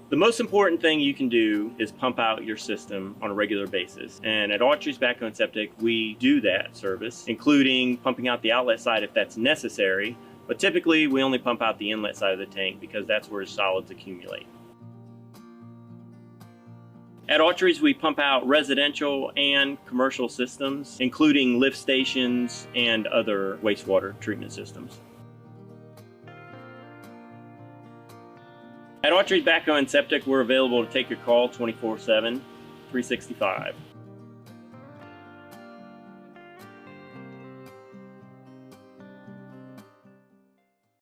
The most important thing you can do is pump out your system on a regular basis. And at Autry's Backhoe and Septic, we do that service, including pumping out the outlet side if that's necessary. But typically, we only pump out the inlet side of the tank because that's where solids accumulate. At Autry's, we pump out residential and commercial systems, including lift stations and other wastewater treatment systems. At Autry's Backhoe and Septic, we're available to take your call 24/7, 365.